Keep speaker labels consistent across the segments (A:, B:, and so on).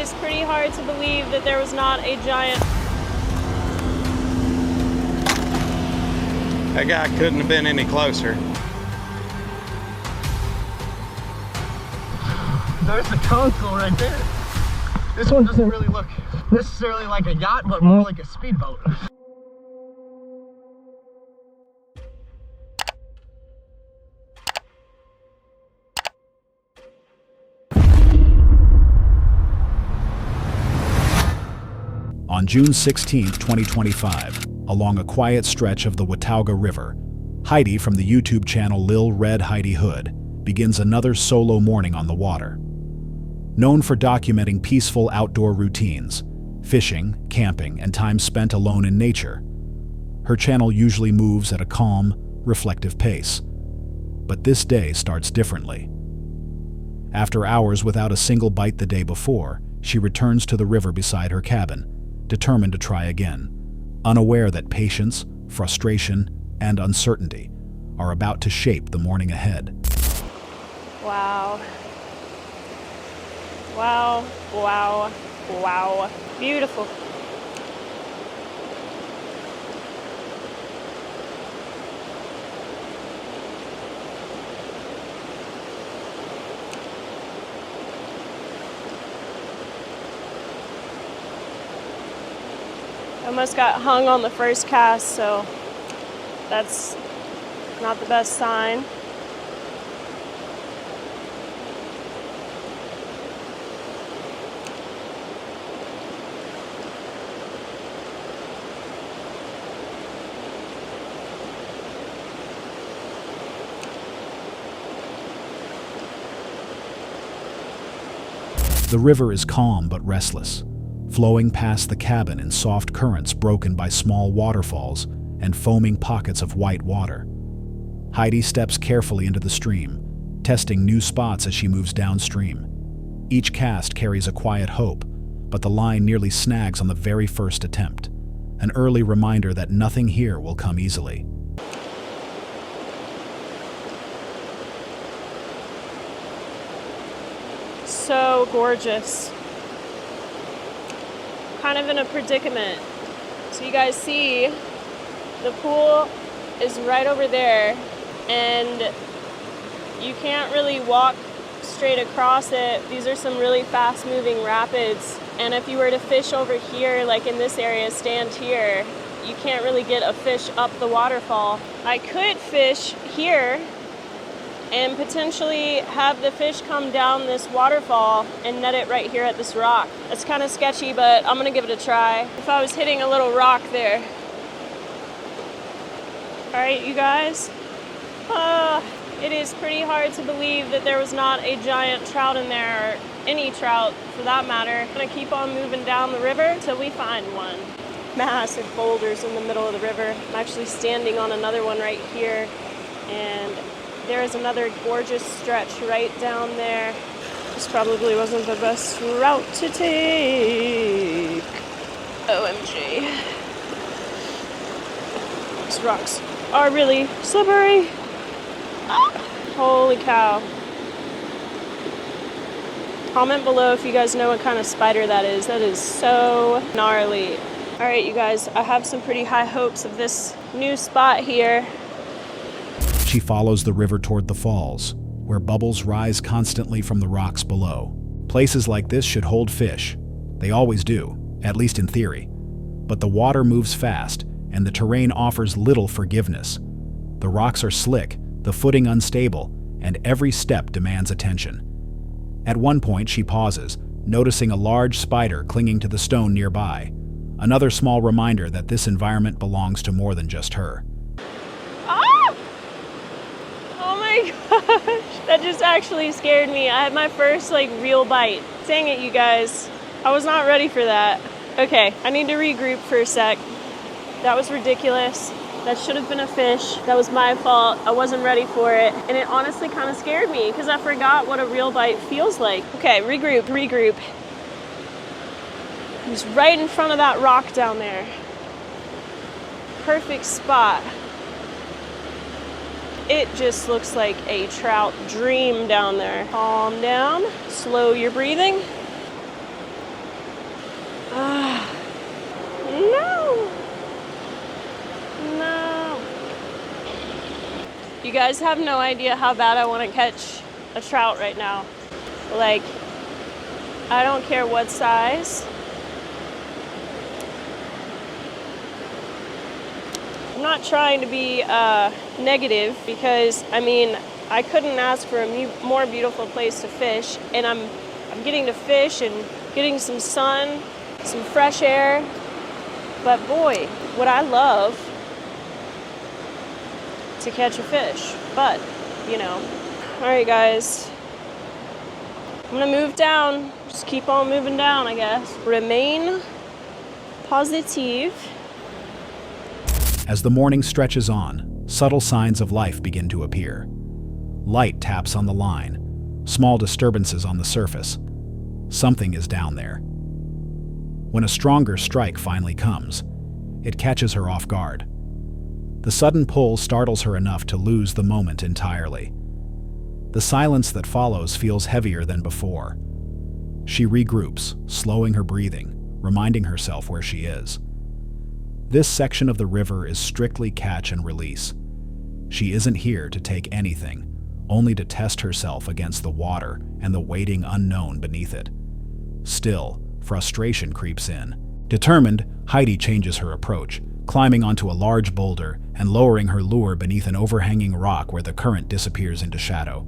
A: is pretty hard to believe that there was not a giant...
B: That guy couldn't have been any closer.
C: There's the console right there. This one doesn't really look necessarily like a yacht, but more like a speedboat.
D: On June 16, 2025, along a quiet stretch of the Watauga River, Heidi from the YouTube channel Lil Red Heidi Hood begins another solo morning on the water. Known for documenting peaceful outdoor routines, fishing, camping, and time spent alone in nature, her channel usually moves at a calm, reflective pace. But this day starts differently. After hours without a single bite the day before, she returns to the river beside her cabin, determined to try again, unaware that patience, frustration, and uncertainty are about to shape the morning ahead.
A: Wow. Wow, wow, wow. Beautiful. Almost got hung on the first cast, so that's not the best sign.
D: The river is calm but restless, flowing past the cabin in soft currents broken by small waterfalls and foaming pockets of white water. Heidi steps carefully into the stream, testing new spots as she moves downstream. Each cast carries a quiet hope, but the line nearly snags on the very first attempt, an early reminder that nothing here will come easily.
A: So gorgeous. Kind of in a predicament. So you guys see the pool is right over there, and you can't really walk straight across it. These are some really fast moving rapids, and if you were to fish over here, like in this area, stand here, you can't really get a fish up the waterfall. I could fish here and potentially have the fish come down this waterfall and net it right here at this rock. It's kind of sketchy, but I'm gonna give it a try. If I was hitting a little rock there. All right, you guys. It is pretty hard to believe that there was not a giant trout in there, or any trout for that matter. I'm gonna keep on moving down the river till we find one. Massive boulders in the middle of the river. I'm actually standing on another one right here, and there is another gorgeous stretch right down there. This probably wasn't the best route to take. OMG. These rocks are really slippery. Ah, holy cow. Comment below if you guys know what kind of spider that is. That is so gnarly. All right, you guys, I have some pretty high hopes of this new spot here.
D: She follows the river toward the falls, where bubbles rise constantly from the rocks below. Places like this should hold fish. They always do, at least in theory. But the water moves fast, and the terrain offers little forgiveness. The rocks are slick, the footing unstable, and every step demands attention. At one point, she pauses, noticing a large spider clinging to the stone nearby. Another small reminder that this environment belongs to more than just her.
A: Gosh, that just actually scared me. I had my first real bite. Dang it, you guys. I was not ready for that. Okay, I need to regroup for a sec. That was ridiculous. That should have been a fish. That was my fault. I wasn't ready for it. And it honestly kind of scared me because I forgot what a real bite feels like. Okay, regroup. He's right in front of that rock down there. Perfect spot. It just looks like a trout dream down there. Calm down, slow your breathing. You guys have no idea how bad I want to catch a trout right now. Like, I don't care what size. I'm not trying to be negative because, I mean, I couldn't ask for a more beautiful place to fish, and I'm getting to fish and getting some sun, some fresh air. But boy, would I love to catch a fish. But, you know. All right, guys. I'm gonna move down. Just keep on moving down, I guess. Remain positive.
D: As the morning stretches on, subtle signs of life begin to appear. Light taps on the line, small disturbances on the surface. Something is down there. When a stronger strike finally comes, it catches her off guard. The sudden pull startles her enough to lose the moment entirely. The silence that follows feels heavier than before. She regroups, slowing her breathing, reminding herself where she is. This section of the river is strictly catch and release. She isn't here to take anything, only to test herself against the water and the waiting unknown beneath it. Still, frustration creeps in. Determined, Heidi changes her approach, climbing onto a large boulder and lowering her lure beneath an overhanging rock where the current disappears into shadow.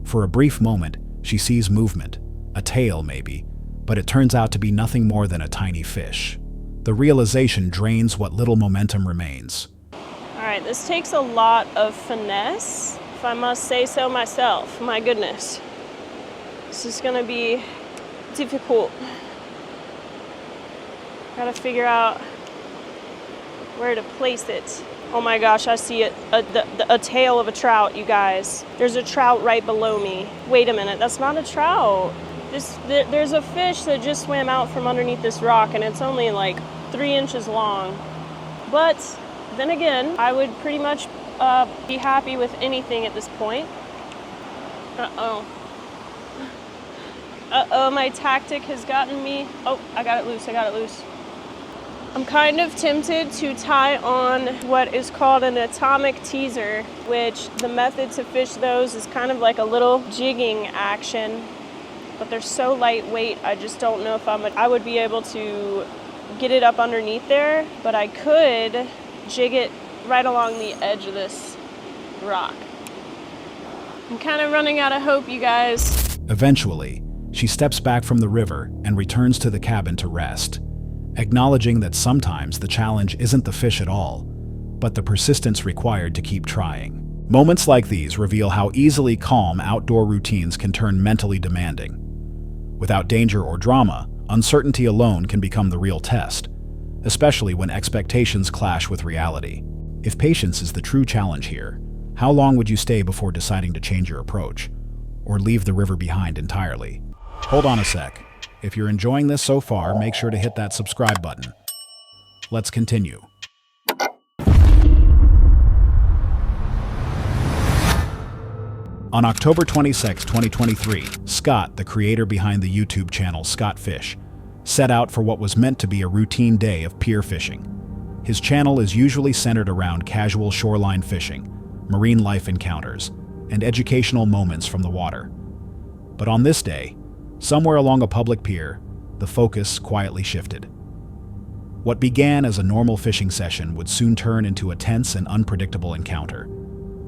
D: For a brief moment, she sees movement, a tail maybe, but it turns out to be nothing more than a tiny fish. The realization drains what little momentum remains.
A: All right, this takes a lot of finesse, if I must say so myself. My goodness. This is gonna be difficult. Gotta figure out where to place it. Oh my gosh, I see it. A tail of a trout, you guys. There's a trout right below me. Wait a minute, that's not a trout. There's a fish that just swam out from underneath this rock, and it's only like 3 inches long. But then again, I would pretty much be happy with anything at this point. Uh-oh. Uh-oh, my tactic has gotten me. Oh, I got it loose. I'm kind of tempted to tie on what is called an atomic teaser, which the method to fish those is kind of like a little jigging action, but they're so lightweight, I just don't know if I would be able to get it up underneath there, but I could jig it right along the edge of this rock. I'm kind of running out of hope, you guys.
D: Eventually, she steps back from the river and returns to the cabin to rest, acknowledging that sometimes the challenge isn't the fish at all, but the persistence required to keep trying. Moments like these reveal how easily calm outdoor routines can turn mentally demanding. Without danger or drama, uncertainty alone can become the real test, especially when expectations clash with reality. If patience is the true challenge here, how long would you stay before deciding to change your approach, or leave the river behind entirely? Hold on a sec. If you're enjoying this so far, make sure to hit that subscribe button. Let's continue. On October 26, 2023, Scott, the creator behind the YouTube channel Spearfishing, set out for what was meant to be a routine day of pier fishing. His channel is usually centered around casual shoreline fishing, marine life encounters, and educational moments from the water. But on this day, somewhere along a public pier, the focus quietly shifted. What began as a normal fishing session would soon turn into a tense and unpredictable encounter,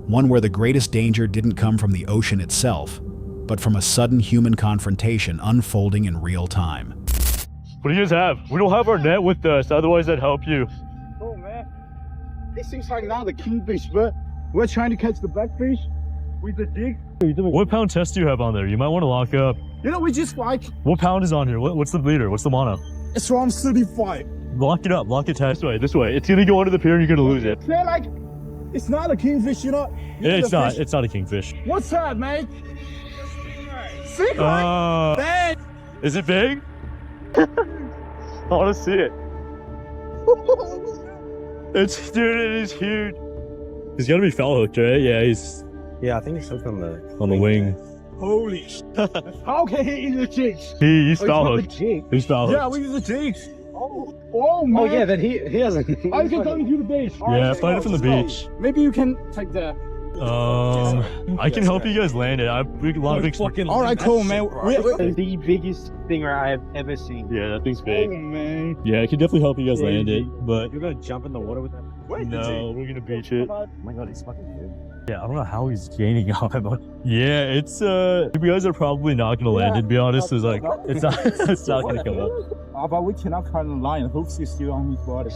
D: one where the greatest danger didn't come from the ocean itself, but from a sudden human confrontation unfolding in real time.
E: What do you guys have? We don't have our net with us, otherwise I'd help you.
C: Oh man, this seems like now the kingfish, but we're trying to catch the blackfish with the jig.
E: What pound test do you have on there? You might want to lock up.
C: You know, we just like...
E: What pound is on here? What's the leader? What's the mono?
C: It's around 35.
E: Lock it up. Lock it tight. This way. It's gonna go under the pier and you're gonna lose it.
C: They're like... It's not a kingfish, you know?
E: It's not. It's not a kingfish.
C: What's that, mate? Sea kite? Bang!
E: Is it big? I want to see it. Dude, it is huge. He's gotta be foul hooked, right? Yeah, he's...
F: Yeah, I think he's hooked on
E: the wing.
C: Holy shit. How can he eat the jigs?
E: He's foul hooked. He's foul hooked.
C: Yeah, we use the jigs. Oh man.
F: Oh yeah, then he hasn't.
C: I can come to the beach.
E: Yeah, find it from the beach.
C: Maybe you can take the
E: I can help you guys land it. I have a lot of experience.
C: All right, cool, man.
F: The biggest stinger I have ever seen.
E: Yeah, that thing's big.
C: Oh, man.
E: Yeah, I can definitely help you guys land it, but
F: You're gonna jump in the water with that?
E: no, we're gonna beach it.
F: Oh my god, he's fucking good.
E: Yeah, I don't know how he's gaining on it, but yeah, it's you guys are probably not gonna land it, to be honest. It's like it's not gonna come up.
F: But we cannot cut the line. Hooks is still on his body.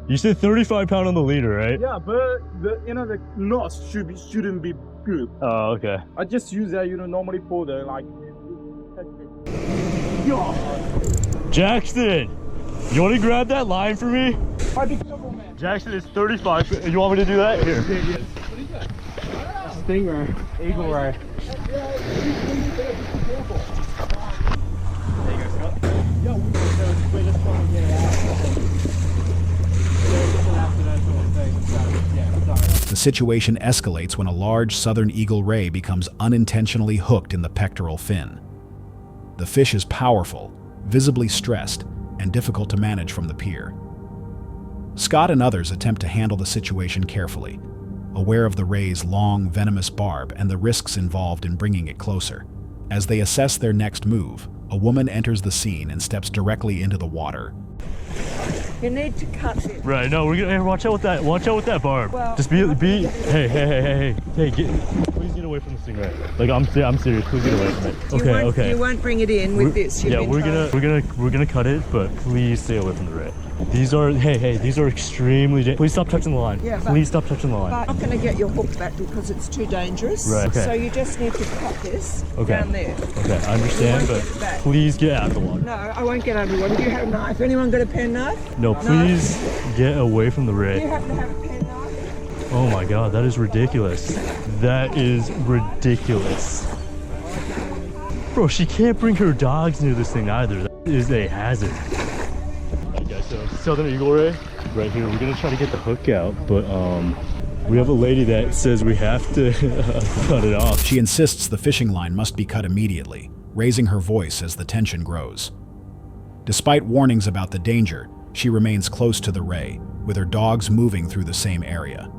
E: You said 35 pound on the leader, right?
F: Yeah, but the knots shouldn't be good.
E: Oh, okay.
F: I just use that, normally for the like.
E: Jackson, you want to grab that line for me?
F: Be careful, man.
E: Jackson, it's 35. You want me to do that? Here.
F: Stinger, eagle ray.
D: The situation escalates when a large southern eagle ray becomes unintentionally hooked in the pectoral fin. The fish is powerful, visibly stressed, and difficult to manage from the pier. Scott and others attempt to handle the situation carefully, aware of the ray's long, venomous barb and the risks involved in bringing it closer. As they assess their next move, a woman enters the scene and steps directly into the water.
G: You need to cut it.
E: Right. No, we're gonna hey, watch out with that. Watch out with that barb.
G: Well,
E: just be. Hey, please get away from the stingray. Like I'm serious. Please get away from it. Okay.
G: You won't bring it in with this.
E: Yeah, we're gonna cut it, but please stay away from the ray. These are these are extremely. Please stop touching the line.
G: Yeah,
E: please stop touching the line.
G: But I'm not going to get your hook back because it's too dangerous.
E: Right. Okay.
G: So you just need to cut this down there.
E: Okay, I understand, but please get out of the water.
G: No, I won't get out of the water. Do you have a knife? Anyone got a pen knife?
E: No, please get away from the ray.
G: Do you happen to have a pen knife?
E: Oh my god, that is ridiculous. That is ridiculous. Bro, she can't bring her dogs near this thing either. That is a hazard. Alright guys, so Southern Eagle Ray, right here. We're gonna try to get the hook out, but we have a lady that says we have to cut it off.
D: She insists the fishing line must be cut immediately, raising her voice as the tension grows. Despite warnings about the danger, she remains close to the ray, with her dogs moving through the same area.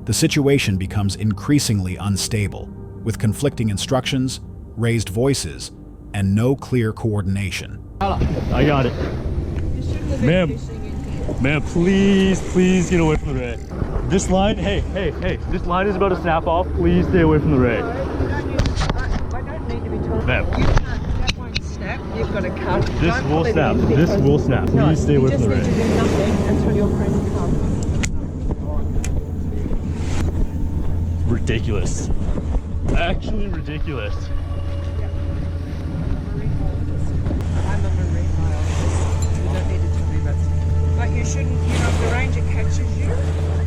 D: The situation becomes increasingly unstable, with conflicting instructions, raised voices, and no clear coordination.
E: I got it. Ma'am, please get away from the ray. This line, hey, this line is about to snap off. Please stay away from the ray.
G: I don't need to be told.
E: Ma'am.
G: That won't snap. You've got to cut.
E: This will snap. This will snap. Please stay away from the ray.
G: You just need to do nothing until your friend comes.
E: Ridiculous. Actually ridiculous.
G: I'm a marine biologist. You don't need to tell me about stuff. But you shouldn't, if the ranger catches you,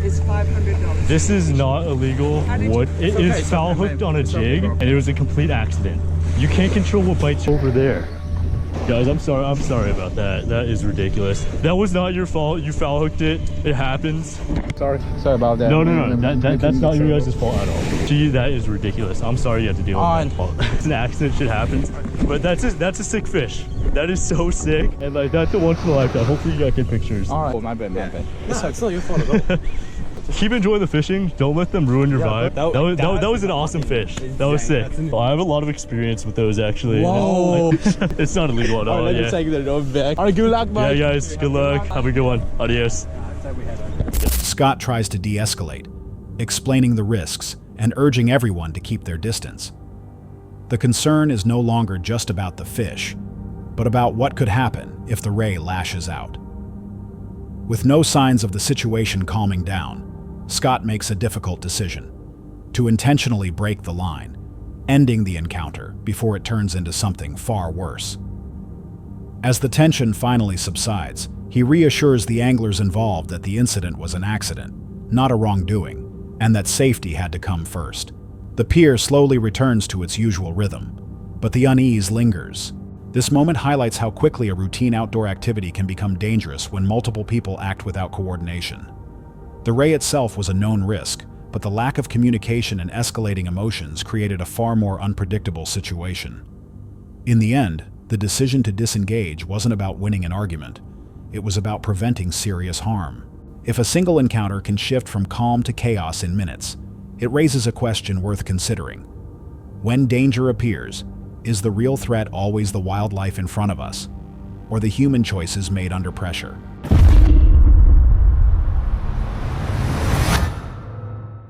G: it's $500.
E: This is not illegal. What it is foul hooked on a jig, and it was a complete accident. You can't control what bites you over there. Guys, I'm sorry about that. That is ridiculous. That was not your fault. You foul hooked it. It happens.
F: Sorry about that.
E: No. That's not your guys' fault at all. Gee, that is ridiculous. I'm sorry you had to deal with that fault. It's an accident, shit happens. But that's a sick fish. That is so sick. And like that's a once in a lifetime. Hopefully you got good pictures.
F: All right. Oh, my bad. It's not your fault at all.
E: Keep enjoying the fishing. Don't let them ruin your vibe. That was an awesome fish. That was sick. Well, I have a lot of experience with those actually.
F: Whoa.
E: It's not illegal at all.
F: Let me take that over back. All right, good luck, bud.
E: Yeah, guys. Good luck. Have a good one. Adios.
D: Scott tries to de-escalate, explaining the risks and urging everyone to keep their distance. The concern is no longer just about the fish, but about what could happen if the ray lashes out. With no signs of the situation calming down, Scott makes a difficult decision: to intentionally break the line, ending the encounter before it turns into something far worse. As the tension finally subsides, he reassures the anglers involved that the incident was an accident, not a wrongdoing, and that safety had to come first. The pier slowly returns to its usual rhythm, but the unease lingers. This moment highlights how quickly a routine outdoor activity can become dangerous when multiple people act without coordination. The ray itself was a known risk, but the lack of communication and escalating emotions created a far more unpredictable situation. In the end, the decision to disengage wasn't about winning an argument. It was about preventing serious harm. If a single encounter can shift from calm to chaos in minutes, it raises a question worth considering. When danger appears, is the real threat always the wildlife in front of us, or the human choices made under pressure?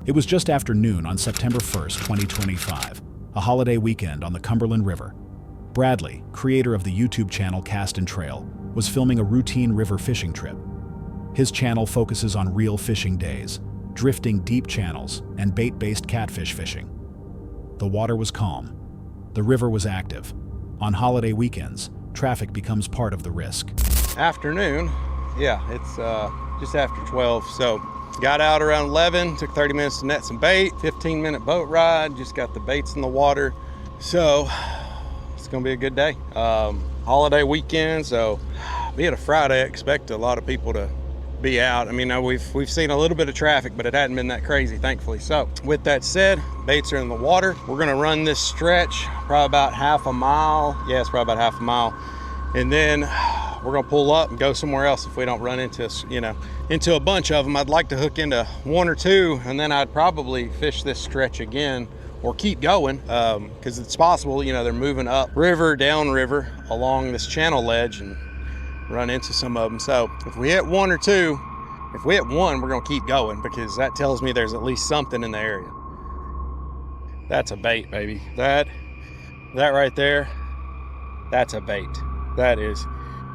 D: It was just after noon on September 1st, 2025, a holiday weekend on the Cumberland River. Bradley, creator of the YouTube channel Cast and Trail, was filming a routine river fishing trip. His channel focuses on real fishing days, drifting deep channels, and bait-based catfish fishing. The water was calm. The river was active. On holiday weekends, traffic becomes part of the risk.
B: Afternoon, yeah, it's just after 12, so got out around 11, took 30 minutes to net some bait, 15-minute boat ride, just got the baits in the water. So it's gonna be a good day. Holiday weekend, so being a Friday, I expect a lot of people to be out. I mean, we've seen a little bit of traffic, but it hadn't been that crazy, thankfully. So with that said, baits are in the water. We're gonna run this stretch probably about half a mile. Yeah, it's probably about half a mile. And then we're gonna pull up and go somewhere else if we don't run into a bunch of them. I'd like to hook into one or two, and then I'd probably fish this stretch again or keep going, because it's possible, they're moving up river, down river along this channel ledge and run into some of them. So if we hit one or two, if we hit one, we're gonna keep going, because that tells me there's at least something in the area. That's a bait, baby. That right there, that's a bait. That is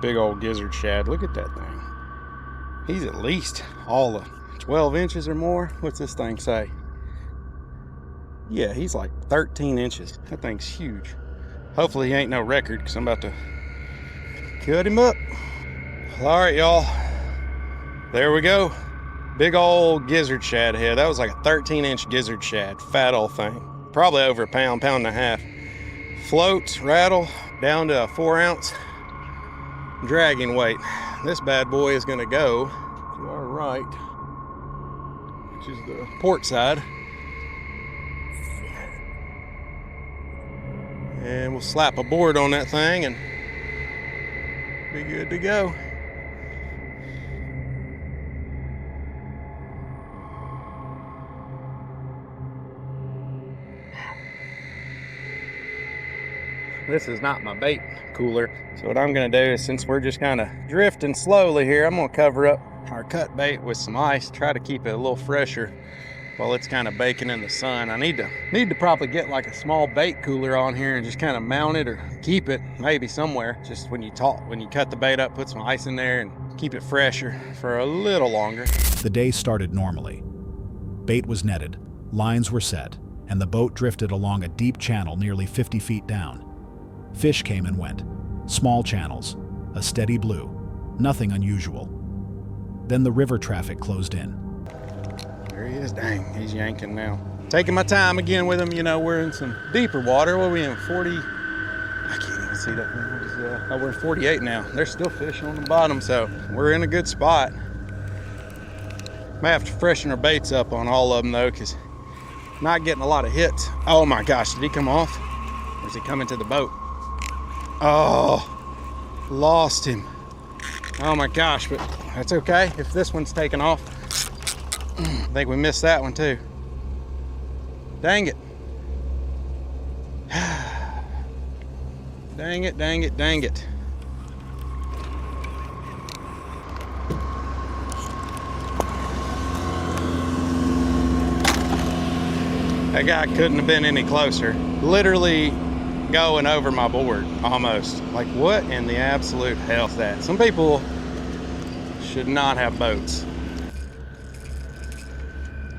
B: big old gizzard shad. Look at that thing. He's at least all of 12 inches or more. What's this thing say? Yeah, he's like 13 inches. That thing's huge. Hopefully he ain't no record, because I'm about to cut him up. All right, y'all. There we go. Big old gizzard shad head. That was like a 13-inch gizzard shad. Fat old thing. Probably over a pound, pound and a half. Floats, rattle, down to a 4-ounce dragging weight. This bad boy is gonna go to our right, which is the port side. And we'll slap a board on that thing and be good to go. This is not my bait cooler. So what I'm gonna do is, since we're just kind of drifting slowly here, I'm gonna cover up our cut bait with some ice, try to keep it a little fresher while it's kind of baking in the sun. I need to probably get like a small bait cooler on here and just kind of mount it or keep it maybe somewhere. Just when you cut the bait up, put some ice in there and keep it fresher for a little longer.
D: The day started normally. Bait was netted, lines were set, and the boat drifted along a deep channel nearly 50 feet down. Fish came and went. Small channels, a steady blue, nothing unusual. Then the river traffic closed in.
B: There he is. Dang, he's yanking now. Taking my time again with him. We're in some deeper water. What are we in, 40? I can't even see that thing. We're in 48 now. There's still fish on the bottom, so we're in a good spot. May have to freshen our baits up on all of them though, because not getting a lot of hits. Oh my gosh, did he come off? Or is he coming to the boat? Oh, lost him. Oh my gosh, but that's okay if this one's taken off. I think we missed that one too. Dang it. Dang it, dang it, dang it. That guy couldn't have been any closer. Literally going over my board, almost. Like, what in the absolute hell is that? Some people should not have boats.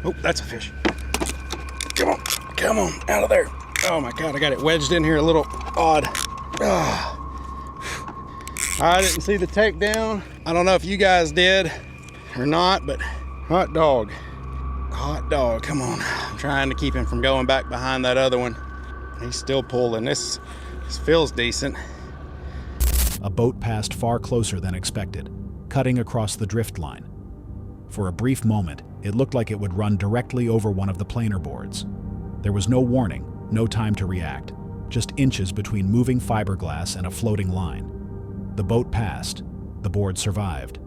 B: Oh, that's a fish. Come on, out of there. Oh my God, I got it wedged in here a little odd. I didn't see the takedown. I don't know if you guys did or not, but hot dog, come on. I'm trying to keep him from going back behind that other one. He's still pulling. This feels decent.
D: A boat passed far closer than expected, cutting across the drift line. For a brief moment, it looked like it would run directly over one of the planer boards. There was no warning, no time to react, just inches between moving fiberglass and a floating line. The boat passed. The board survived.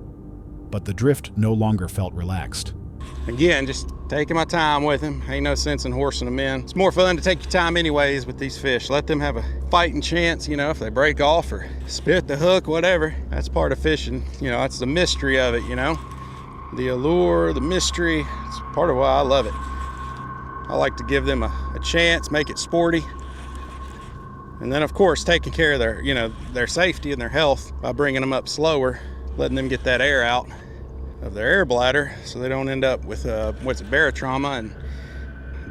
D: but the drift no longer felt relaxed.
B: Again, just taking my time with them. Ain't no sense in horsing them in. It's more fun to take your time anyways with these fish. Let them have a fighting chance, you know, if they break off or spit the hook, whatever. That's part of fishing. You know, that's the mystery of it, you know. The allure, the mystery, it's part of why I love it. I like to give them a chance, make it sporty. And then of course, taking care of their, you know, their safety and their health by bringing them up slower, letting them get that air out of their air bladder so they don't end up with what's barotrauma and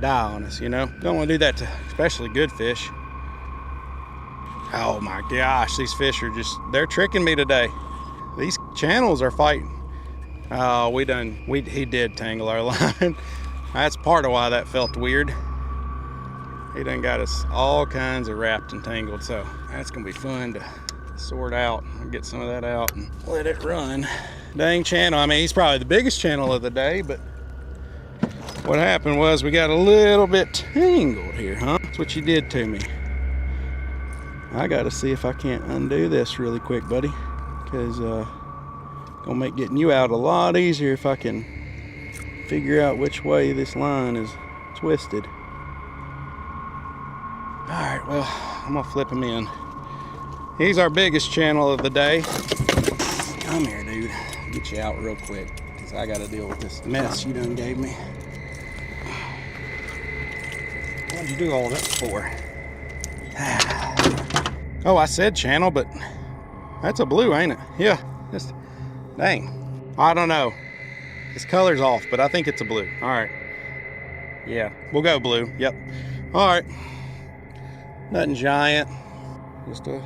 B: die on us, you know. Don't want to do that to especially good fish. Oh my gosh, these fish are just, they're tricking me today. These channels are fighting. Oh, he did tangle our line. That's part of why that felt weird. He done got us all kinds of wrapped and tangled, so that's gonna be fun to sort out. I'll get some of that out and let it run. Dang channel, I mean, he's probably the biggest channel of the day, but what happened was we got a little bit tangled here, huh? That's what you did to me. I gotta see if I can't undo this really quick, buddy, because gonna make getting you out a lot easier if I can figure out which way this line is twisted. All right, well, I'm gonna flip him in. He's our biggest channel of the day. Come here, dude. Get you out real quick, because I gotta deal with this mess you done gave me. What'd you do all that for? Oh, I said channel, but that's a blue, ain't it? Yeah, just, dang. I don't know. This color's off, but I think it's a blue. All right. Yeah, we'll go blue. Yep. All right. Nothing giant. Just a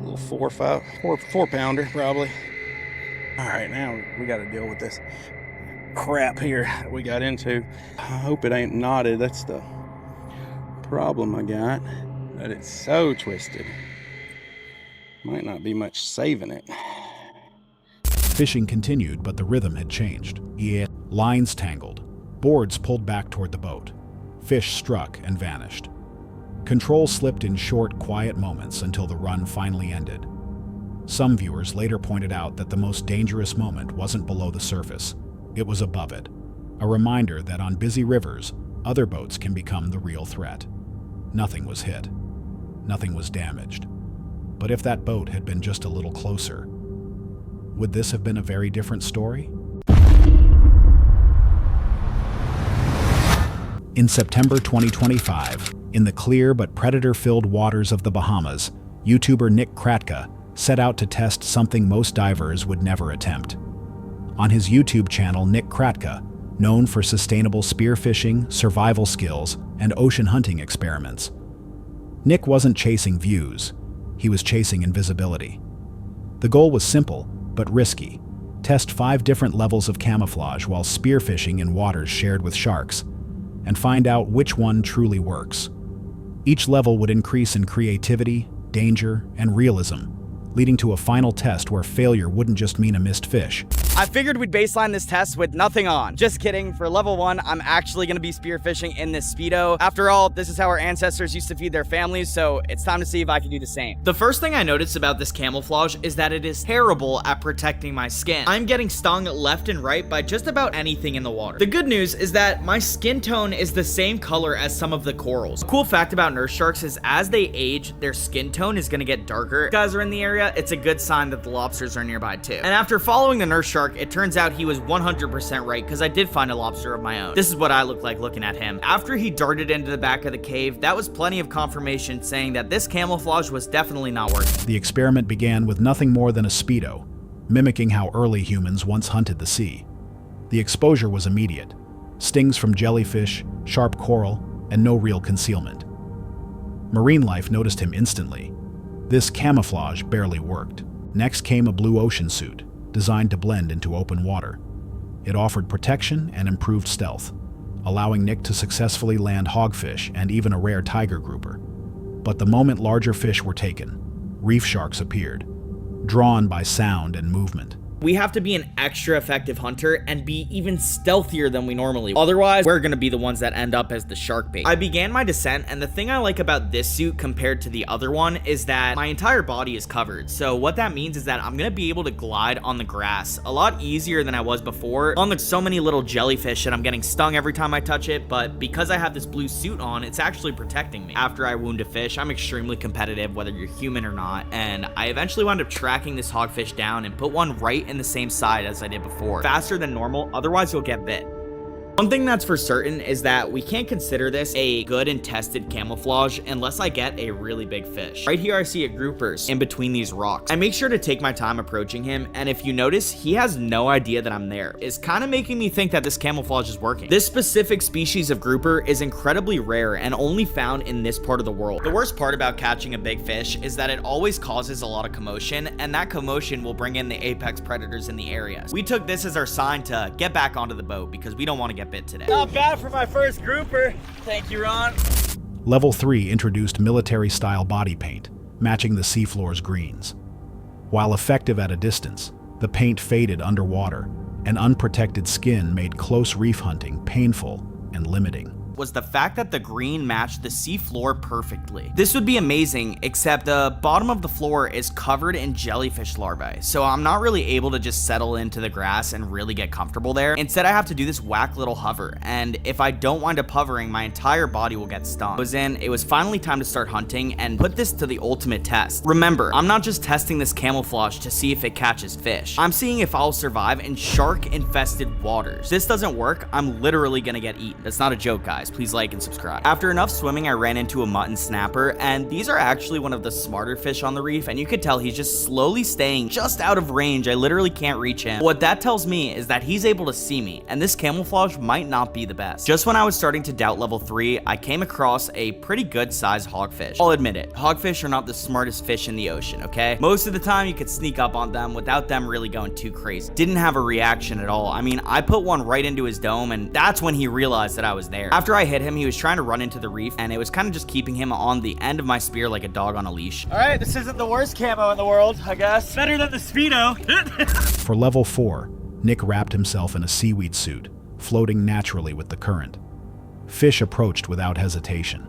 B: little 4 pounder probably. All right, now we got to deal with this crap here that we got into. I hope it ain't knotted. That's the problem I got. But it's so twisted. Might not be much saving it.
D: Fishing continued, but the rhythm had changed. Lines tangled. Boards pulled back toward the boat. Fish struck and vanished. Control slipped in short, quiet moments until the run finally ended. Some viewers later pointed out that the most dangerous moment wasn't below the surface. It was above it. A reminder that on busy rivers, other boats can become the real threat. Nothing was hit. Nothing was damaged. But if that boat had been just a little closer, would this have been a very different story? In September 2025, in the clear but predator-filled waters of the Bahamas, YouTuber Nick Kratka set out to test something most divers would never attempt. On his YouTube channel, Nick Kratka, known for sustainable spearfishing, survival skills, and ocean hunting experiments, Nick wasn't chasing views, he was chasing invisibility. The goal was simple, but risky. Test 5 different levels of camouflage while spearfishing in waters shared with sharks, and find out which one truly works. Each level would increase in creativity, danger, and realism, leading to a final test where failure wouldn't just mean a missed fish.
H: I figured we'd baseline this test with nothing on. Just kidding, for level 1, I'm actually gonna be spearfishing in this Speedo. After all, this is how our ancestors used to feed their families, so it's time to see if I can do the same.
I: The first thing I noticed about this camouflage is that it is terrible at protecting my skin. I'm getting stung left and right by just about anything in the water. The good news is that my skin tone is the same color as some of the corals. A cool fact about nurse sharks is as they age, their skin tone is gonna get darker. If you guys are in the area, it's a good sign that the lobsters are nearby too. And after following the nurse shark, it turns out he was 100% right because I did find a lobster of my own. This is what I look like looking at him. After he darted into the back of the cave, that was plenty of confirmation saying that this camouflage was definitely not working.
D: The experiment began with nothing more than a Speedo, mimicking how early humans once hunted the sea. The exposure was immediate. Stings from jellyfish, sharp coral, and no real concealment. Marine life noticed him instantly. This camouflage barely worked. Next came a blue ocean suit, designed to blend into open water. It offered protection and improved stealth, allowing Nick to successfully land hogfish and even a rare tiger grouper. But the moment larger fish were taken, reef sharks appeared, drawn by sound and movement.
I: we have to be an extra effective hunter and be even stealthier than we normally would. Otherwise, we're gonna be the ones that end up as the shark bait. I began my descent, and the thing I like about this suit compared to the other one is that my entire body is covered. So what that means is that I'm gonna be able to glide on the grass a lot easier than I was before. On so many little jellyfish and I'm getting stung every time I touch it, but because I have this blue suit on, it's actually protecting me. After I wound a fish, I'm extremely competitive whether you're human or not, and I eventually wound up tracking this hogfish down and put one right in the same side as I did before. Faster than normal, otherwise you'll get bit. One thing that's for certain is that we can't consider this a good and tested camouflage unless I get a really big fish. Right here I see a groupers in between these rocks. I make sure to take my time approaching him, and if you notice, he has no idea that I'm there. It's kind of making me think that this camouflage is working. This specific species of grouper is incredibly rare and only found in this part of the world. The worst part about catching a big fish is that it always causes a lot of commotion, and that commotion will bring in the apex predators in the area. We took this as our sign to get back onto the boat because we don't want to get bit today.
H: Not bad for my first grouper. Thank you, Ron.
D: Level 3 introduced military-style body paint, matching the seafloor's greens. While effective at a distance, the paint faded underwater, and unprotected skin made close reef hunting painful and limiting.
I: Was the fact that the green matched the sea floor perfectly. This would be amazing, except the bottom of the floor is covered in jellyfish larvae, so I'm not really able to just settle into the grass and really get comfortable there. Instead, I have to do this whack little hover, and if I don't wind up hovering, my entire body will get stung. It was finally time to start hunting and put this to the ultimate test. Remember, I'm not just testing this camouflage to see if it catches fish. I'm seeing if I'll survive in shark-infested waters. If this doesn't work, I'm literally gonna get eaten. That's not a joke, guys. Please like and subscribe. After enough swimming, I ran into a mutton snapper, and these are actually one of the smarter fish on the reef, and you could tell he's just slowly staying just out of range. I literally can't reach him. What that tells me is that he's able to see me, and this camouflage might not be the best. Just when I was starting to doubt level 3, I came across a pretty good sized hogfish. I'll admit it, hogfish are not the smartest fish in the ocean, okay? Most of the time you could sneak up on them without them really going too crazy. Didn't have a reaction at all. I mean, I put one right into his dome, and that's when he realized that I was there. After I hit him, he was trying to run into the reef, and it was kind of just keeping him on the end of my spear like a dog on a leash.
H: All right, this isn't the worst camo in the world, I guess. Better than the Speedo.
D: For level 4, Nick wrapped himself in a seaweed suit, floating naturally with the current. Fish approached without hesitation.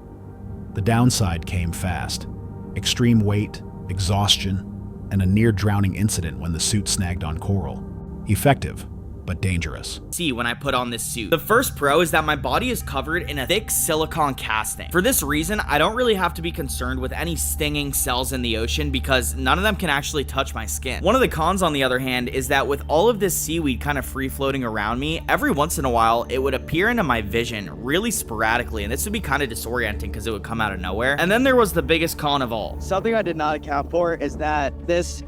D: The downside came fast. Extreme weight, exhaustion, and a near-drowning incident when the suit snagged on coral. Effective, but dangerous.
I: See when I put on this suit. The first pro is that my body is covered in a thick silicone casting. For this reason, I don't really have to be concerned with any stinging cells in the ocean because none of them can actually touch my skin. One of the cons, on the other hand, is that with all of this seaweed kind of free floating around me, every once in a while it would appear into my vision really sporadically, and this would be kind of disorienting because it would come out of nowhere. And then there was the biggest con of all.
H: Something I did not account for is that this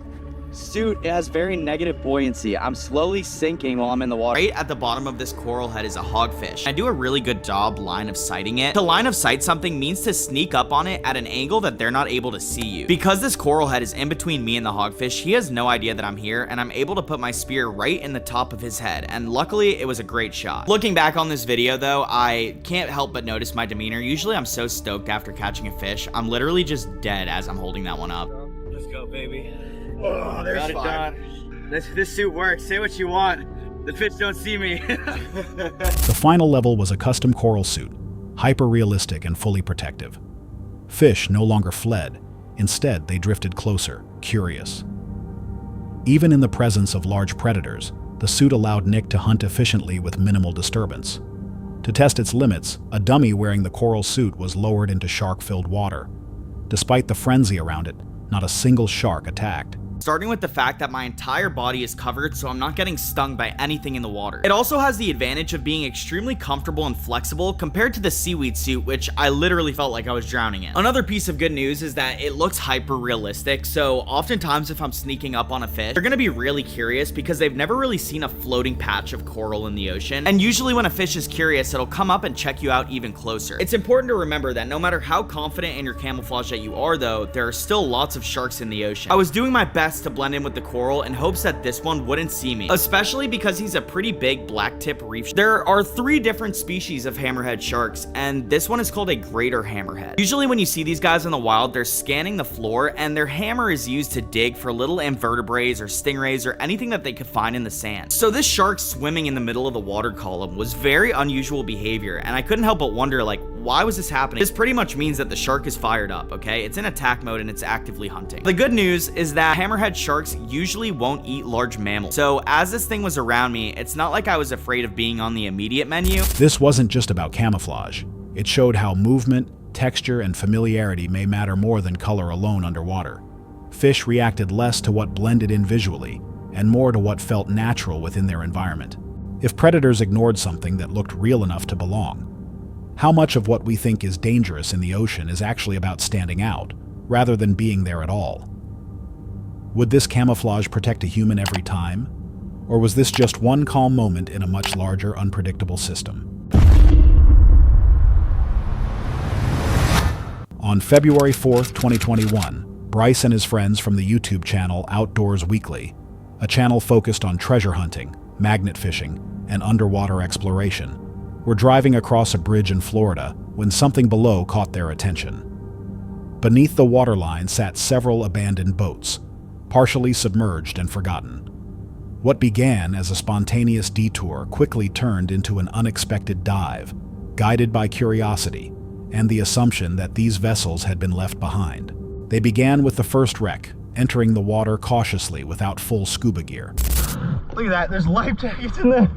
H: suit has very negative buoyancy. I'm slowly sinking while I'm in the water.
I: Right at the bottom of this coral head is a hogfish. I do a really good job line of sighting it. To line of sight something means to sneak up on it at an angle that they're not able to see you. Because this coral head is in between me and the hogfish, he has no idea that I'm here, and I'm able to put my spear right in the top of his head, and luckily it was a great shot. Looking back on this video though, I can't help but notice my demeanor. Usually I'm so stoked after catching a fish. I'm literally just dead as I'm holding that one up.
H: Let's go, baby. Oh, there's got it done. This suit works. Say what you want. The fish don't see me.
D: The final level was a custom coral suit, hyper-realistic and fully protective. Fish no longer fled. Instead, they drifted closer, curious. Even in the presence of large predators, the suit allowed Nick to hunt efficiently with minimal disturbance. To test its limits, a dummy wearing the coral suit was lowered into shark-filled water. Despite the frenzy around it, not a single shark attacked.
I: Starting with the fact that my entire body is covered, so I'm not getting stung by anything in the water. It also has the advantage of being extremely comfortable and flexible compared to the seaweed suit, which I literally felt like I was drowning in. Another piece of good news is that it looks hyper realistic, so oftentimes if I'm sneaking up on a fish, they're gonna be really curious because they've never really seen a floating patch of coral in the ocean. And usually when a fish is curious, it'll come up and check you out even closer. It's important to remember that no matter how confident in your camouflage that you are though, there are still lots of sharks in the ocean. I was doing my best best to blend in with the coral in hopes that this one wouldn't see me, especially because he's a pretty big black tip reef. There are 3 different species of hammerhead sharks, and this one is called a greater hammerhead. Usually when you see these guys in the wild, they're scanning the floor and their hammer is used to dig for little invertebrates or stingrays or anything that they could find in the sand. So this shark swimming in the middle of the water column was very unusual behavior, and I couldn't help but wonder, like, why was this happening? This pretty much means that the shark is fired up, okay? It's in attack mode and it's actively hunting. The good news is that hammerhead sharks usually won't eat large mammals. So as this thing was around me, it's not like I was afraid of being on the immediate menu.
D: This wasn't just about camouflage. It showed how movement, texture, and familiarity may matter more than color alone underwater. Fish reacted less to what blended in visually, and more to what felt natural within their environment. If predators ignored something that looked real enough to belong, how much of what we think is dangerous in the ocean is actually about standing out, rather than being there at all? Would this camouflage protect a human every time? Or was this just one calm moment in a much larger, unpredictable system? On February 4th, 2021, Bryce and his friends from the YouTube channel Outdoors Weekly, a channel focused on treasure hunting, magnet fishing, and underwater exploration, were driving across a bridge in Florida when something below caught their attention. Beneath the waterline sat several abandoned boats, partially submerged and forgotten. What began as a spontaneous detour quickly turned into an unexpected dive, guided by curiosity and the assumption that these vessels had been left behind. They began with the first wreck, entering the water cautiously without full scuba gear.
C: Look at that, there's life jackets in there.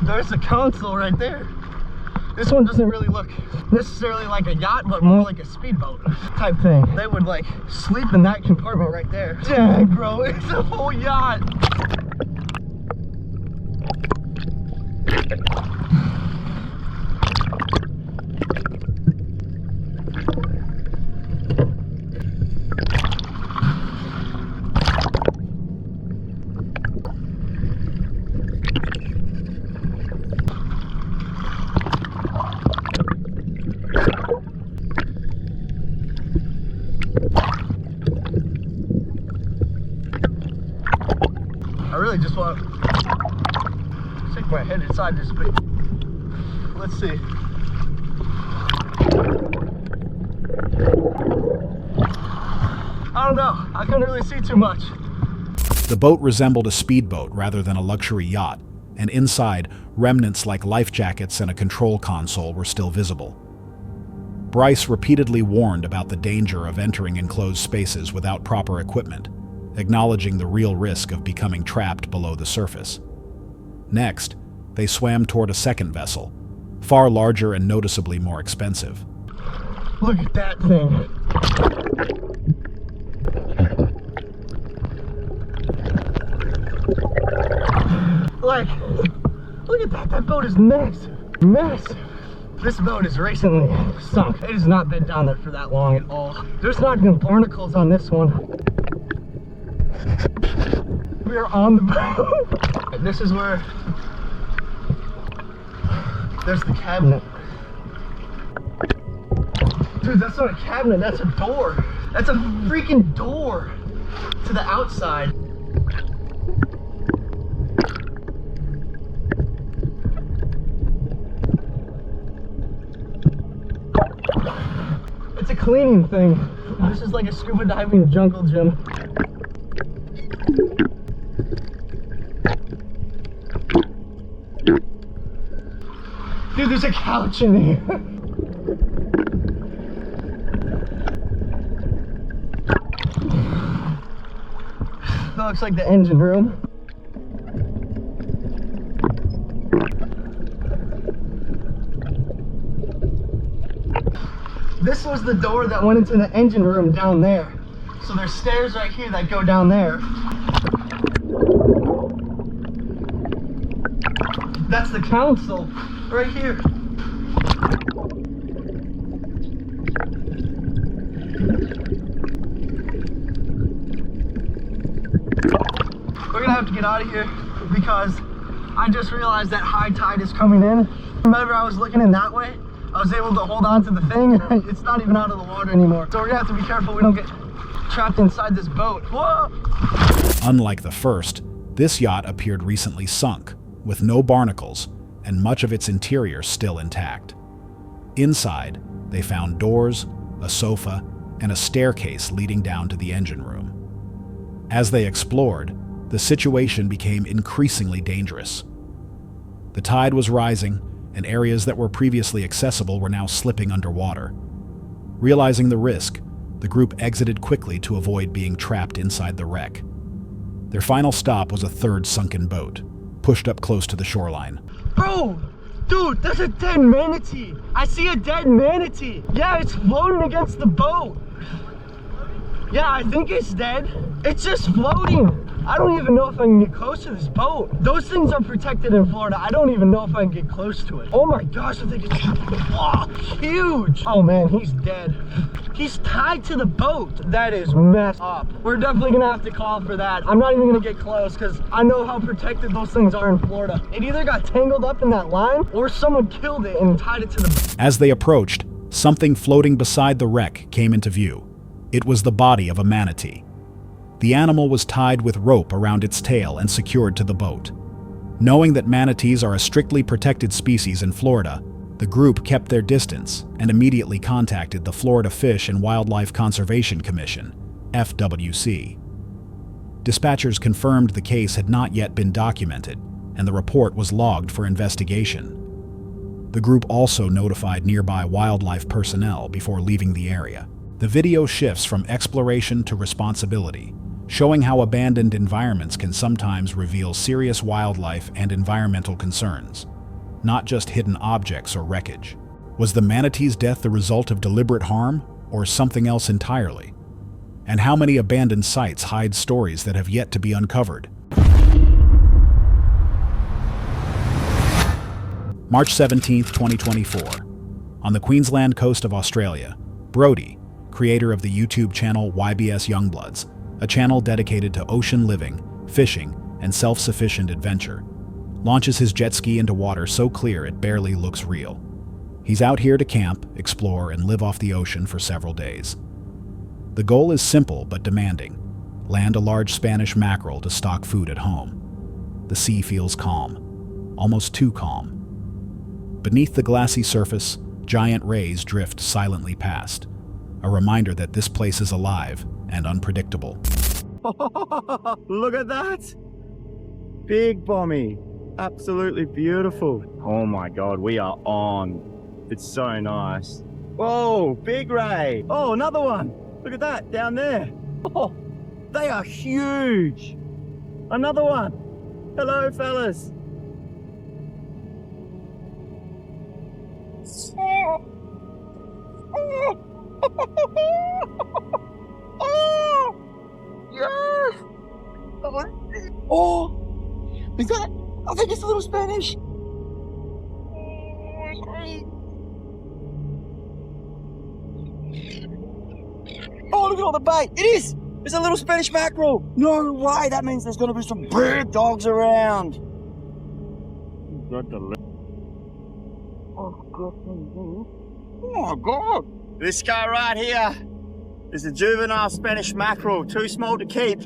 C: There's a console right there. This one doesn't really look necessarily like a yacht, but more like a speedboat type thing. They would like sleep in that compartment right there. Dang, bro, it's a whole yacht. I really just want to stick my head inside this bit. Let's see. I don't know. I couldn't really see too much.
D: The boat resembled a speedboat rather than a luxury yacht, and inside, remnants like life jackets and a control console were still visible. Bryce repeatedly warned about the danger of entering enclosed spaces without proper equipment, acknowledging the real risk of becoming trapped below the surface. Next, they swam toward a second vessel, far larger and noticeably more expensive.
C: Look at that thing. Like, look at that. That boat is massive. Massive. This boat is recently sunk. It has not been down there for that long at all. There's not even barnacles on this one. We are on the boat. This is where there's the cabinet. Dude, that's not a cabinet, that's a door. That's a freaking door to the outside. It's a cleaning thing. This is like a scuba diving jungle gym. Dude, there's a couch in here. That looks like the engine room. This was the door that went into the engine room down there. So there's stairs right here that go down there. That's the console right here. We're gonna have to get out of here because I just realized that high tide is coming in. Remember, I was looking in that way? I was able to hold on to the thing. It's not even out of the water anymore. So we're gonna have to be careful we don't get trapped inside this boat. Whoa!
D: Unlike the first, this yacht appeared recently sunk, with no barnacles and much of its interior still intact. Inside, they found doors, a sofa, and a staircase leading down to the engine room. As they explored, the situation became increasingly dangerous. The tide was rising, and areas that were previously accessible were now slipping underwater. Realizing the risk, the group exited quickly to avoid being trapped inside the wreck. Their final stop was a third sunken boat, pushed up close to the shoreline.
C: Bro! Dude, there's a dead manatee! I see a dead manatee! Yeah, it's floating against the boat! Yeah, I think it's dead. It's just floating. I don't even know if I can get close to this boat. Those things are protected in Florida. I don't even know if I can get close to it. Oh my gosh, I think it's huge. Oh man, he's dead. He's tied to the boat. That is messed up. We're definitely gonna have to call for that. I'm not even gonna get close because I know how protected those things are in Florida. It either got tangled up in that line or someone killed it and tied it to the boat.
D: As they approached, something floating beside the wreck came into view. It was the body of a manatee. The animal was tied with rope around its tail and secured to the boat. Knowing that manatees are a strictly protected species in Florida, the group kept their distance and immediately contacted the Florida Fish and Wildlife Conservation Commission, FWC. Dispatchers confirmed the case had not yet been documented, and the report was logged for investigation. The group also notified nearby wildlife personnel before leaving the area. The video shifts from exploration to responsibility, showing how abandoned environments can sometimes reveal serious wildlife and environmental concerns, not just hidden objects or wreckage. Was the manatee's death the result of deliberate harm or something else entirely? And how many abandoned sites hide stories that have yet to be uncovered? March 17, 2024. On the Queensland coast of Australia, Brody, creator of the YouTube channel YBS Youngbloods, a channel dedicated to ocean living, fishing, and self-sufficient adventure, launches his jet ski into water so clear it barely looks real. He's out here to camp, explore, and live off the ocean for several days. The goal is simple but demanding: land a large Spanish mackerel to stock food at home. The sea feels calm, almost too calm. Beneath the glassy surface, giant rays drift silently past, a reminder that this place is alive and unpredictable.
J: Look at that! Big Bommy. Absolutely beautiful. Oh my god, we are on. It's so nice. Whoa, big ray. Oh, another one. Look at that, down there. Oh, they are huge. Another one. Hello, fellas.
C: Oh! Yes! Oh! Is that? I think it's a little Spanish. Oh, look at all the bait. It is! It's a little Spanish mackerel. No way. That means there's going to be some big dogs around. Oh my god.
J: This guy right here is a juvenile Spanish mackerel, too small to keep.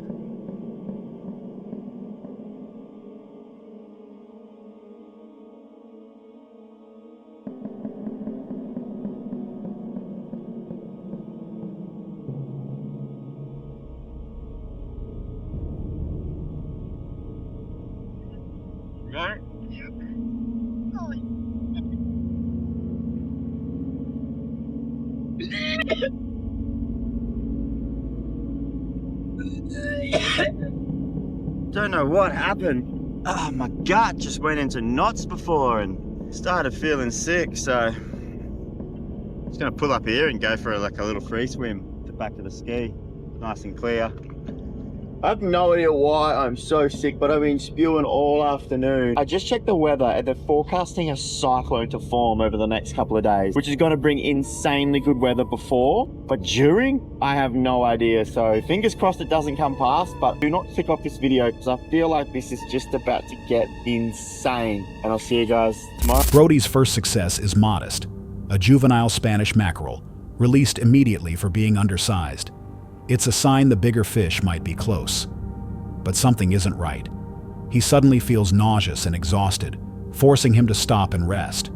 J: Right? Don't know what happened. Oh, my gut just went into knots before and started feeling sick, so I'm just gonna pull up here and go for a little free swim to back to the ski. Nice and clear. I have no idea why I'm so sick, but I've been spewing all afternoon. I just checked the weather and they're forecasting a cyclone to form over the next couple of days, which is going to bring insanely good weather before, but during, I have no idea. So fingers crossed it doesn't come past, but do not click off this video because I feel like this is just about to get insane. And I'll see you guys tomorrow.
D: Brody's first success is modest, a juvenile Spanish mackerel, released immediately for being undersized. It's a sign the bigger fish might be close. But something isn't right. He suddenly feels nauseous and exhausted, forcing him to stop and rest.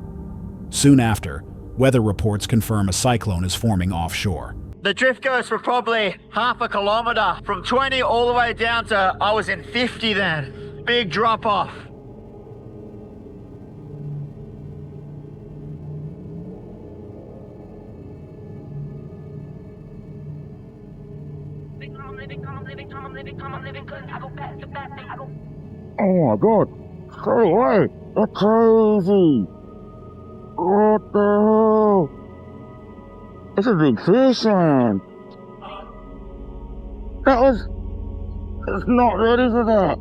D: Soon after, weather reports confirm a cyclone is forming offshore.
C: The drift goes for probably half a kilometer, from 20 all the way down to, I was in 50 then. Big drop off.
J: Oh my god, stay away, that's crazy. What the hell? It's a big fish, man. It's not ready for that.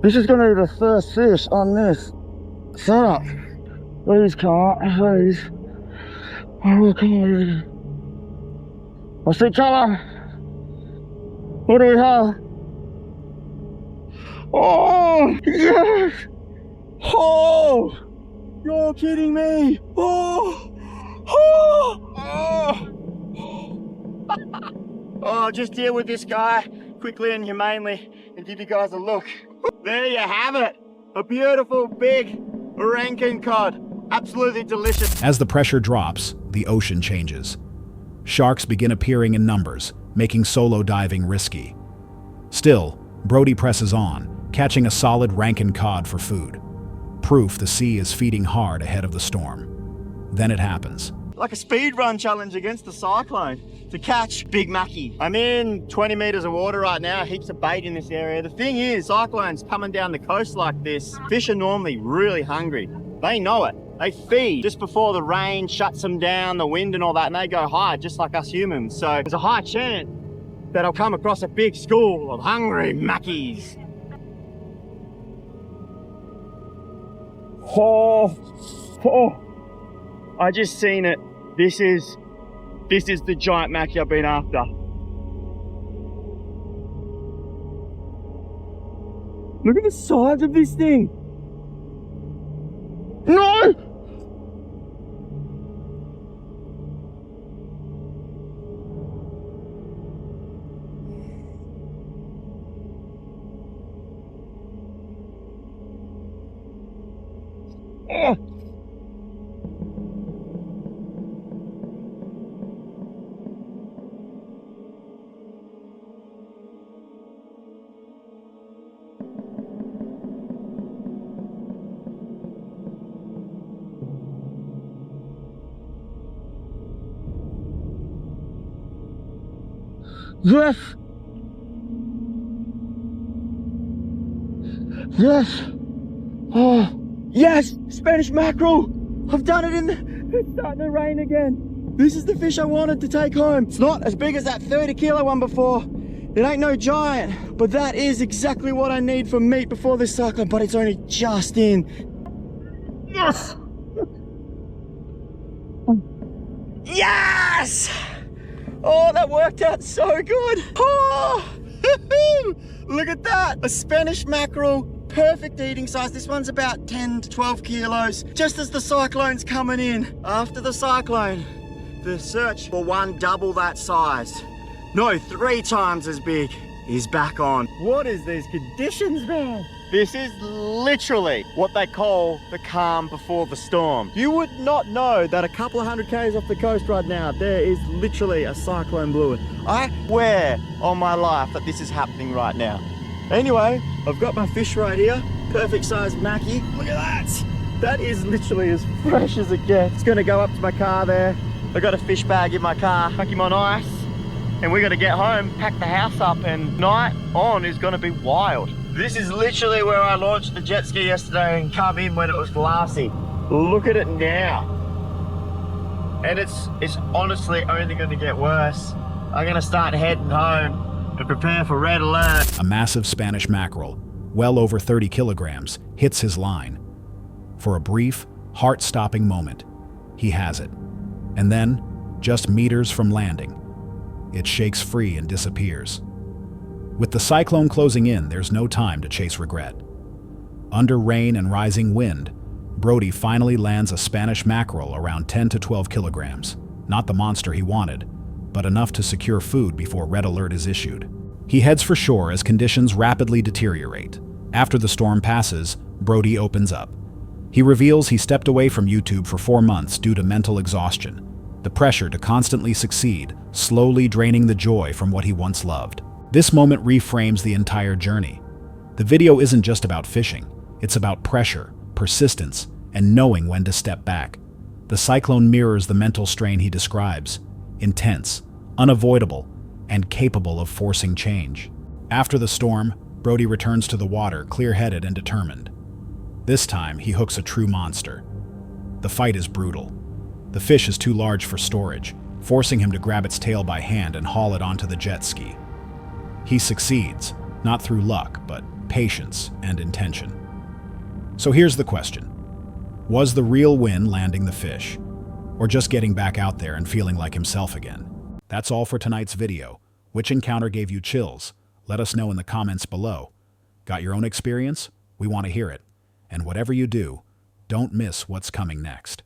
J: This is gonna be the first fish on this setup. Please can't, please. Oh, come on. I see colour. What do we have? Oh, yes! Oh! You're kidding me! Oh! Oh! Oh! Oh, just deal with this guy quickly and humanely and give you guys a look. There you have it! A beautiful big Rankin cod. Absolutely delicious.
D: As the pressure drops, the ocean changes. Sharks begin appearing in numbers, making solo diving risky. Still, Brody presses on, catching a solid Rankin cod for food. Proof the sea is feeding hard ahead of the storm. Then it happens.
C: Like a speed run challenge against the cyclone to catch big mackie. I'm in 20 meters of water right now, heaps of bait in this area. The thing is, cyclones coming down the coast like this, fish are normally really hungry. They know it. They feed just before the rain shuts them down, the wind and all that, and they go hide just like us humans. So there's a high chance that I'll come across a big school of hungry mackies. Oh, I just seen it. This is the giant mackie I've been after. Look at the size of this thing. No! Oh. Yes! Yes! Oh, yes! Spanish mackerel! I've done it it's starting to rain again. This is the fish I wanted to take home. It's not as big as that 30-kilo one before. It ain't no giant, but that is exactly what I need for meat before this cyclone, but it's only just in. Yes! Yes! Oh, that worked out so good. Oh, look at that. A Spanish mackerel, perfect eating size. This one's about 10 to 12 kilos, just as the cyclone's coming in. After the cyclone, the search for one double that size, no, 3 times as big, is back on. What is these conditions, man? This is literally what they call the calm before the storm. You would not know that a couple of 100 k's off the coast right now, there is literally a cyclone brewing. I swear on my life that this is happening right now. Anyway, I've got my fish right here. Perfect sized mackie. Look at that. That is literally as fresh as it gets. It's gonna go up to my car there. I got a fish bag in my car, pack him on ice, and we're gonna get home, pack the house up, and night on is gonna be wild. This is literally where I launched the jet ski yesterday and come in when it was glassy. Look at it now. And it's honestly only gonna get worse. I'm gonna start heading home and prepare for red alert.
D: A massive Spanish mackerel, well over 30 kilograms, hits his line. For a brief, heart-stopping moment, he has it. And then, just meters from landing, it shakes free and disappears. With the cyclone closing in, there's no time to chase regret. Under rain and rising wind, Brody finally lands a Spanish mackerel around 10 to 12 kilograms. Not the monster he wanted, but enough to secure food before red alert is issued. He heads for shore as conditions rapidly deteriorate. After the storm passes, Brody opens up. He reveals he stepped away from YouTube for 4 months due to mental exhaustion, the pressure to constantly succeed, slowly draining the joy from what he once loved. This moment reframes the entire journey. The video isn't just about fishing, it's about pressure, persistence, and knowing when to step back. The cyclone mirrors the mental strain he describes: intense, unavoidable, and capable of forcing change. After the storm, Brody returns to the water, clear-headed and determined. This time, he hooks a true monster. The fight is brutal. The fish is too large for storage, forcing him to grab its tail by hand and haul it onto the jet ski. He succeeds, not through luck, but patience and intention. So here's the question. Was the real win landing the fish, or just getting back out there and feeling like himself again? That's all for tonight's video. Which encounter gave you chills? Let us know in the comments below. Got your own experience? We want to hear it. And whatever you do, don't miss what's coming next.